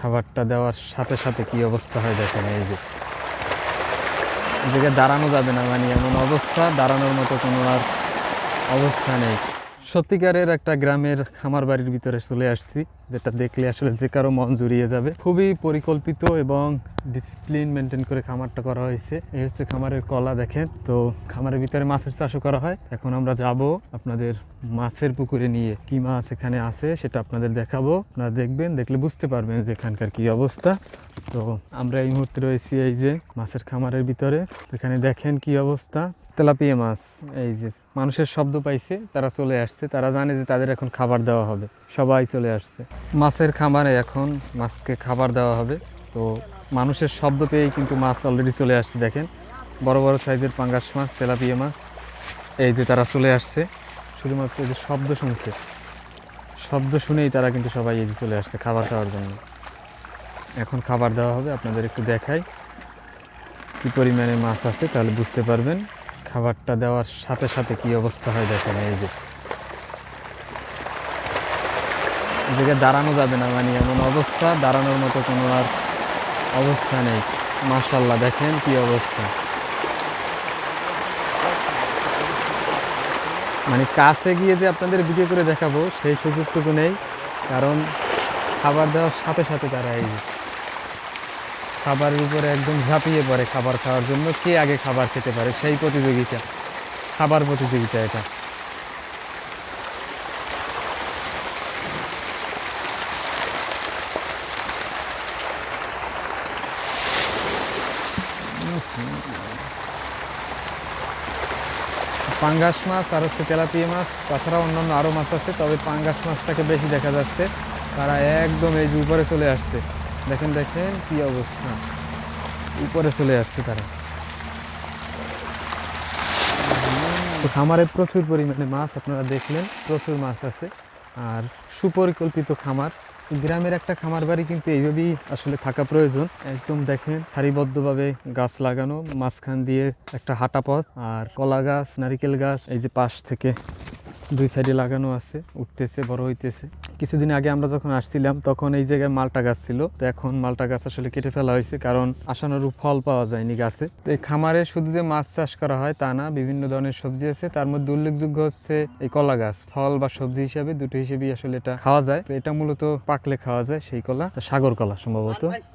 খাবারটা দেওয়ার সাথে সাথে কি অবস্থা হয় দেখেন। এই যে জায়গায় দাঁড়ানো যাবে না, মানে এমন অবস্থা, দাঁড়ানোর মতো কোনো আর অবস্থা নেই। সত্যিকারের একটা গ্রামের খামার বাড়ির ভিতরে চলে আসছি, যেটা দেখলে আসলে যে কারো মন জুড়িয়ে যাবে। খুবই পরিকল্পিত এবং ডিসিপ্লিন মেনটেন করে খামারটা করা হয়েছে। এই হচ্ছে খামারের কলা, দেখেন। তো খামারের ভিতরে মাছের চাষও করা হয়। এখন আমরা যাব আপনাদের মাছের পুকুরে নিয়ে, কি মাছ এখানে আছে সেটা আপনাদের দেখাবো। আপনারা দেখবেন, দেখলে বুঝতে পারবেন যে এখানকার কি অবস্থা। তো আমরা এই মুহূর্তে রয়েছি এই যে মাছের খামারের ভিতরে। এখানে দেখেন কি অবস্থা, তেলাপিয়া মাছ। এই যে মানুষের শব্দ পাইছে, তারা চলে আসছে, তারা জানে যে তাদের এখন খাবার দেওয়া হবে, সবাই চলে আসছে মাছের খামারে। এখন মাছকে খাবার দেওয়া হবে। তো মানুষের শব্দ পেয়েই কিন্তু মাছ অলরেডি চলে আসছে। দেখেন বড় বড় সাইজের পাঙ্গাস মাছ, তেলাপিয়া মাছ। এই যে তারা চলে আসছে, শুধুমাত্র যে শব্দ শুনছে, শব্দ শুনেই তারা কিন্তু সবাই এই যে চলে আসছে খাবার খাওয়ার জন্য। এখন খাবার দেওয়া হবে, আপনাদের একটু দেখাই কি পরিমাণে মাছ আছে, তাহলে বুঝতে পারবেন। খাবারটা দেওয়ার সাথে সাথে কি অবস্থা হয় দেখেন। এই যে জায়গায় দাঁড়ানো যাবে না, মানে এমন অবস্থা, দাঁড়ানোর মতো কোনো আর অবস্থা নেই। মাশাআল্লাহ, দেখেন কি অবস্থা। মানে কাছে গিয়ে যে আপনাদের ভিডিও করে দেখাবো সেই সুযোগটুকু নেই, কারণ খাবার দেওয়ার সাথে সাথে তারা এই খাবারের উপরে একদম ঝাঁপিয়ে পড়ে খাবার খাওয়ার জন্য। কে আগে খাবার খেতে পারে সেই প্রতিযোগিতা, খাবার প্রতিযোগিতা এটা। পাঙ্গাস মাছ আর হচ্ছে তেলাপিয়া মাছ, তাছাড়া অন্যান্য আরও মাছ আছে, তবে পাঙ্গাস মাছটাকে বেশি দেখা যাচ্ছে। তারা একদম এই যে উপরে চলে আসছে, দেখেন দেখেন কি অবস্থা, উপরে চলে আসছে তারা। তো খামারে প্রচুর পরিমাণে মাছ, আপনারা দেখলেন প্রচুর মাছ আছে। আর সুপরিকল্পিত খামার, গ্রামের একটা খামার বাড়ি কিন্তু এইভাবেই আসলে থাকা প্রয়োজন। একদম দেখেন সারিবদ্ধভাবে গাছ লাগানো, মাঝখান দিয়ে একটা হাঁটা পথ, আর কলা গাছ, নারিকেল গাছ এই যে পাশ থেকে দুই সাইডে লাগানো আছে, উঠতেছে, বড় হইতেছে। কিছুদিন আগে আমরা যখন আসছিলাম তখন এই জায়গায় মালটা গাছ ছিল, তো এখন মালটা গাছ আসলে কেটে ফেলা হয়েছে, কারণ আশানুরূপ ফল পাওয়া যায়নি গাছে। তো এই খামারে শুধু যে মাছ চাষ করা হয় তা না, বিভিন্ন ধরনের সবজি আছে, তার মধ্যে উল্লেখযোগ্য হচ্ছে এই কলা গাছ। ফল বা সবজি হিসাবে, দুটো হিসেবেই আসলে এটা খাওয়া যায়। তো এটা মূলত পাকলে খাওয়া যায় সেই কলা, সাগর কলা সম্ভবত।